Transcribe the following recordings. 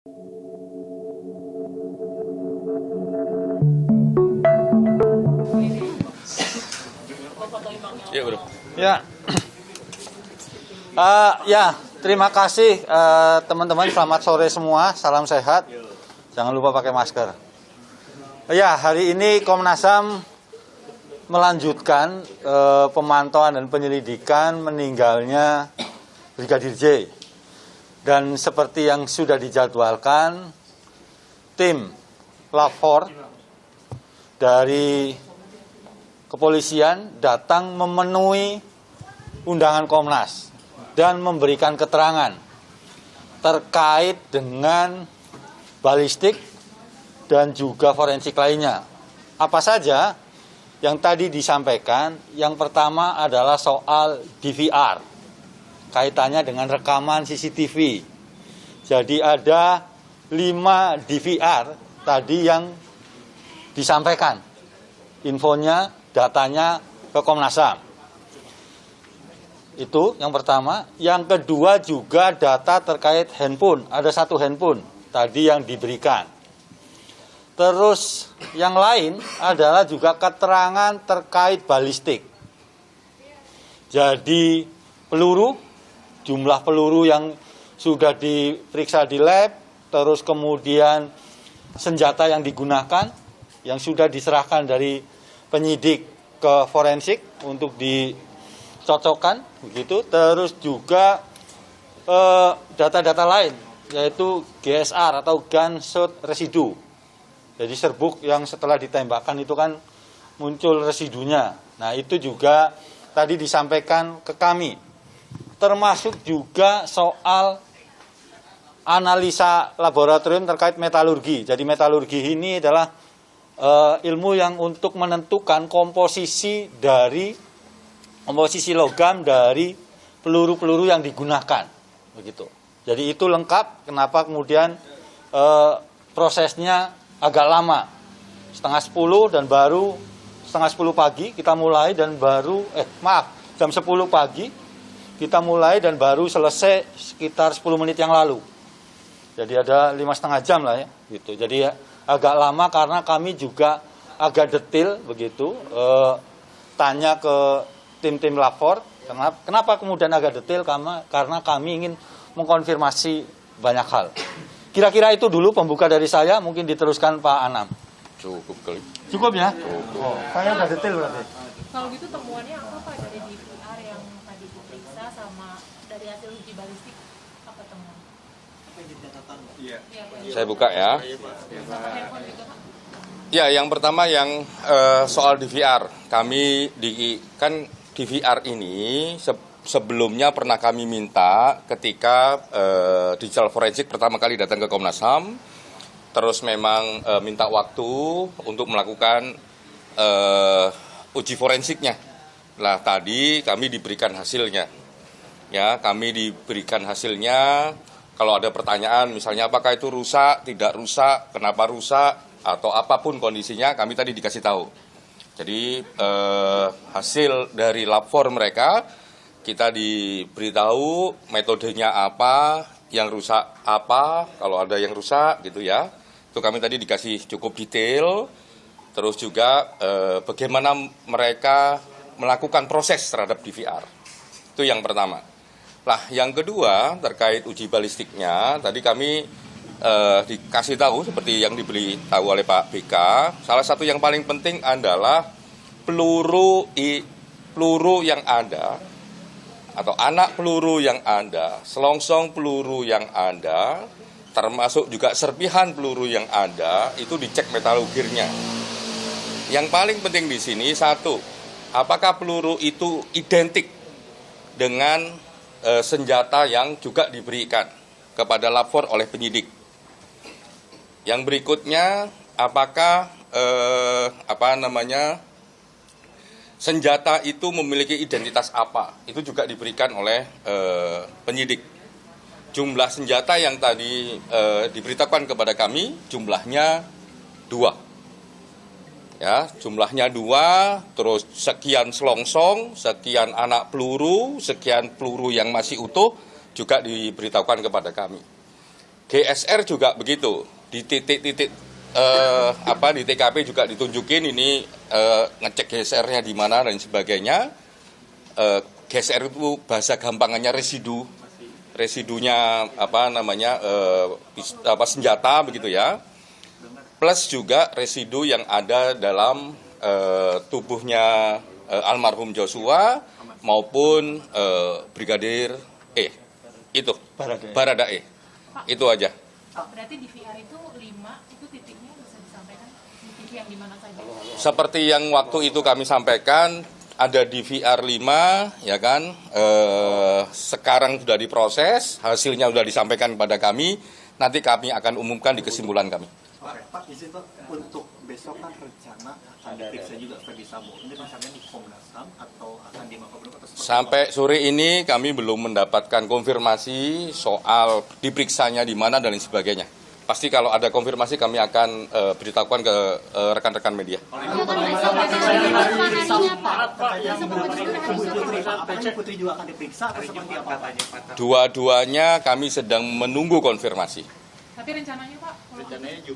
Ya, bro. Ya, terima kasih teman-teman. Selamat sore semua. Salam sehat. Jangan lupa pakai masker. Ya, hari ini Komnas HAM melanjutkan pemantauan dan penyelidikan meninggalnya Brigadir J. Dan seperti yang sudah dijadwalkan, tim lapor dari kepolisian datang memenuhi undangan Komnas dan memberikan keterangan terkait dengan balistik dan juga forensik lainnya. Apa saja yang tadi disampaikan? Yang pertama adalah soal DVR, kaitannya dengan rekaman CCTV. Jadi ada 5 DVR tadi yang disampaikan infonya, datanya ke Komnas HAM. Itu yang pertama. Yang kedua juga data terkait handphone. Ada 1 handphone tadi yang diberikan. Terus yang lain adalah juga keterangan terkait balistik. Jadi peluru, jumlah peluru yang sudah diperiksa di lab, terus kemudian senjata yang digunakan, yang sudah diserahkan dari penyidik ke forensik untuk dicocokkan, begitu. Terus juga data-data lain, yaitu GSR atau gunshot residue. Jadi serbuk yang setelah ditembakkan itu kan muncul residunya. Nah, itu juga tadi disampaikan ke kami. Termasuk juga soal analisa laboratorium terkait metalurgi. Jadi metalurgi ini adalah ilmu yang untuk menentukan komposisi logam dari peluru-peluru yang digunakan, begitu. Jadi itu lengkap. Kenapa kemudian prosesnya agak lama, setengah 10 dan baru setengah 10 pagi kita mulai dan baru jam 10 pagi kita mulai dan baru selesai sekitar 10 menit yang lalu. Jadi ada 5,5 jam lah ya, gitu. Jadi ya, agak lama karena kami juga agak detail begitu, tanya ke tim-tim lapor. Kenapa kemudian agak detail? Karena kami ingin mengkonfirmasi banyak hal. Kira-kira itu dulu pembuka dari saya, mungkin diteruskan Pak Anam. Cukup kali. Cukup ya? Cukup. Saya udah detail berarti. Kalau gitu temuannya apa Pak dari DVR yang tadi diperiksa sama dari hasil uji balistik, apa temuan? Saya buka ya. Ya, yang pertama yang soal DVR. Kami kan DVR ini sebelumnya pernah kami minta ketika digital forensik pertama kali datang ke Komnas HAM. Terus memang minta waktu untuk melakukan uji forensiknya. Nah, tadi kami diberikan hasilnya. Ya, kami diberikan hasilnya. Kalau ada pertanyaan, misalnya apakah itu rusak, tidak rusak, kenapa rusak, atau apapun kondisinya, kami tadi dikasih tahu. Jadi hasil dari lapor mereka, kita diberitahu metodenya apa, yang rusak apa, kalau ada yang rusak gitu ya. Itu kami tadi dikasih cukup detail, terus juga bagaimana mereka melakukan proses terhadap DVR. Itu yang pertama. Nah, yang kedua terkait uji balistiknya, tadi kami dikasih tahu seperti yang diberitahu oleh Pak BK, salah satu yang paling penting adalah peluru yang ada, atau anak peluru yang ada, selongsong peluru yang ada, termasuk juga serpihan peluru yang ada, itu dicek metalurginya. Yang paling penting di sini, satu, apakah peluru itu identik dengan senjata yang juga diberikan kepada lapor oleh penyidik. Yang berikutnya, apakah senjata itu memiliki identitas apa? Itu juga diberikan oleh penyidik. Jumlah senjata yang tadi diberitakan kepada kami jumlahnya 2. Ya, jumlahnya 2, terus sekian selongsong, sekian anak peluru, sekian peluru yang masih utuh juga diberitahukan kepada kami. GSR juga begitu. Di titik-titik di TKP juga ditunjukin ini ngecek GSR-nya di mana dan sebagainya. GSR itu bahasa gampangannya residunya senjata begitu ya. Plus juga residu yang ada dalam tubuhnya almarhum Joshua maupun Brigadir E. Itu Barada E. Itu aja. Berarti di VR itu 5 itu titiknya bisa disampaikan di titik yang di mana saja? Seperti yang waktu itu kami sampaikan, ada di VR 5, ya kan, sekarang sudah diproses, hasilnya sudah disampaikan kepada kami, nanti kami akan umumkan di kesimpulan kami. Pak, izin Pak, untuk besok kan rencana akan diperiksa juga Ferdi Sambo. Ini rencananya di Komnas HAM atau akan di Makobrimob atau seperti Sampai sore ini kami belum mendapatkan konfirmasi soal diperiksanya di mana dan lain sebagainya. Pasti kalau ada konfirmasi kami akan beritahukan ke rekan-rekan media. Putri juga akan diperiksa atau seperti apa? Dua-duanya kami sedang menunggu konfirmasi. Tapi rencananya Pak,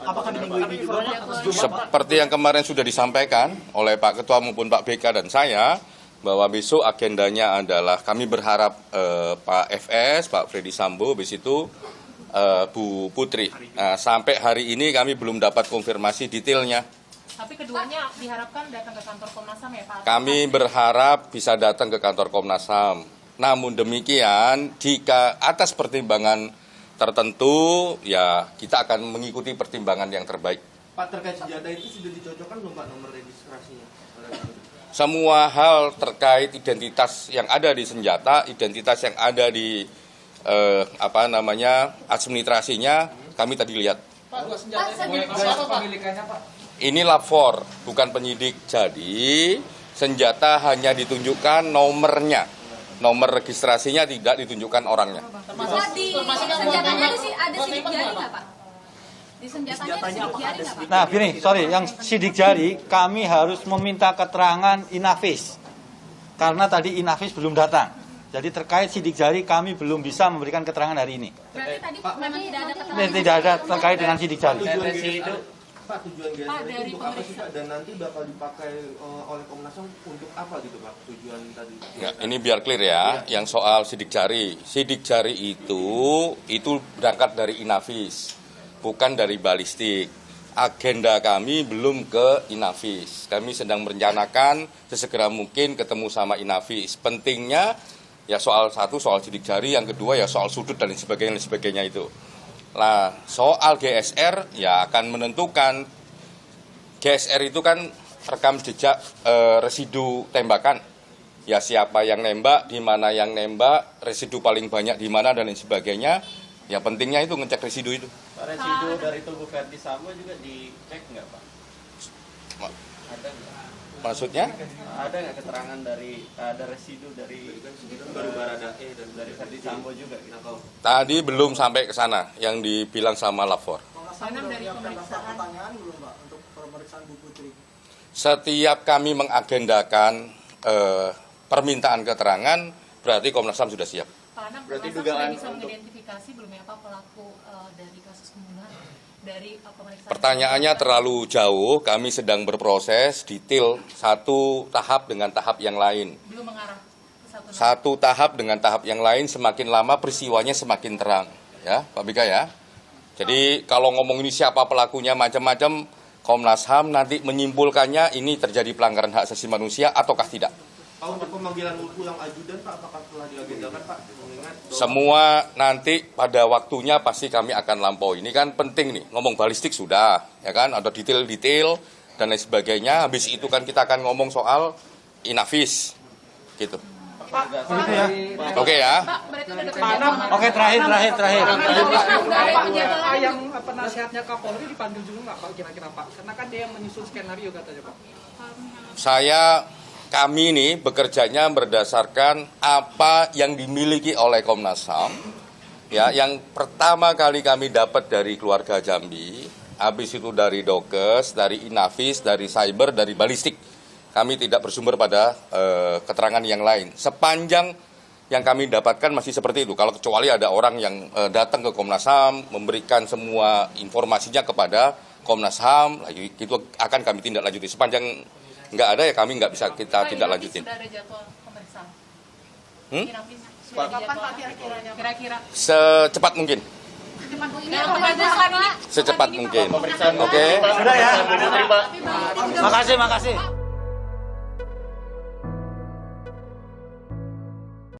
Apakah di minggu ini juga Pak? Seperti yang kemarin sudah disampaikan oleh Pak Ketua maupun Pak BK dan saya, bahwa besok agendanya adalah kami berharap Pak FS, Pak Ferdi Sambo, habis itu Bu Putri. Nah, sampai hari ini kami belum dapat konfirmasi detailnya. tapi keduanya diharapkan datang ke kantor Komnas HAM ya Pak? Kami berharap bisa datang ke kantor Komnas HAM. Namun demikian, jika atas pertimbangan tertentu, ya kita akan mengikuti pertimbangan yang terbaik. Pak, terkait senjata itu sudah dicocokkan belum Pak nomor registrasinya? Semua hal terkait identitas yang ada di senjata, identitas yang ada di administrasinya, kami tadi lihat. Ini lapor, bukan penyidik. Jadi senjata hanya ditunjukkan nomornya, nomor registrasinya tidak ditunjukkan orangnya. Pak, di senjatanya ada sidik jari nggak Pak? Di senjatanya ada sidik jari nggak Pak? Nah, gini, sorry, yang sidik jari kami harus meminta keterangan Inavis karena tadi Inavis belum datang. Jadi terkait sidik jari kami belum bisa memberikan keterangan hari ini. Berarti tadi memang tidak ada keterangan. Tidak ada terkait dengan sidik jari. Pak, tujuan GSR itu untuk apa sih Pak? Dan nanti bakal dipakai oleh Komnas HAM untuk apa gitu Pak? Tujuan tadi. Ya, ini biar clear ya, yang soal sidik jari. Sidik jari itu berangkat dari Inavis, bukan dari balistik. Agenda kami belum ke Inavis. Kami sedang merencanakan sesegera mungkin ketemu sama Inavis. Pentingnya ya soal satu, soal sidik jari, yang kedua ya soal sudut dan sebagainya itu. Nah, soal GSR ya akan menentukan. GSR itu kan rekam jejak residu tembakan. Ya siapa yang nembak, di mana yang nembak, residu paling banyak di mana dan lain sebagainya. Ya pentingnya itu ngecek residu itu. Pak, residu dari tubuh Ferdi Sambo juga dicek nggak Pak? Ada nggak? Maksudnya? Ada nggak keterangan dari ada residu dari Barada E dan dari Ferdi Sambo juga? Gitu. Tadi belum sampai ke sana yang dibilang sama lapor. Karena dari pemeriksaan Pertanyaan belum Pak untuk pemeriksaan Bu Putri? Setiap kami mengagendakan permintaan keterangan, berarti Komnas HAM sudah siap. Pak Anam, Berarti Komnas HAM dugaan sudah bisa untuk- mengidentifikasi belum ya Pak pelaku dari kasus pembunuhan dari pemeriksaan? Pertanyaannya terlalu jauh, kami sedang berproses detail satu tahap dengan tahap yang lain. Belum mengarah ke satu nama. Satu tahap dengan tahap yang lain, semakin lama peristiwanya semakin terang. Ya, Pak Bika ya. Jadi kalau ngomong ini siapa pelakunya macam-macam, Komnas HAM nanti menyimpulkannya ini terjadi pelanggaran hak asasi manusia ataukah tidak. Pak, untuk pemanggilan pulang ajudan Pak, apakah telah diagendakan Pak? Mengingat Semua nanti pada waktunya pasti kami akan lampaui. Ini kan penting nih, ngomong balistik sudah, ya kan, ada detail-detail dan lain sebagainya. Habis itu kan kita akan ngomong soal Inavis, gitu. Begitu ya. Oke ya. Pak, berarti udah ada Oke, terakhir. Pak, yang penasihatnya Kapolri dipanggil juga nggak Pak kira-kira Pak? Karena kan dia yang menyusun skenario katanya Pak. Kami ini bekerjanya berdasarkan apa yang dimiliki oleh Komnas HAM. Ya, yang pertama kali kami dapat dari keluarga Jambi, habis itu dari Dokes, dari Inavis, dari Cyber, dari Balistik. Kami tidak bersumber pada keterangan yang lain. Sepanjang yang kami dapatkan masih seperti itu. Kalau kecuali ada orang yang datang ke Komnas HAM, memberikan semua informasinya kepada Komnas HAM, itu akan kami tindak lanjuti. Sepanjang nggak ada ya kami nggak bisa kita tindak lanjutin. Sudah ada jadwal pemeriksaan? Hmm? Kapan Pak kira-kira? Secepat mungkin. Secepat mungkin. Oke. Sudah ya. Makasih.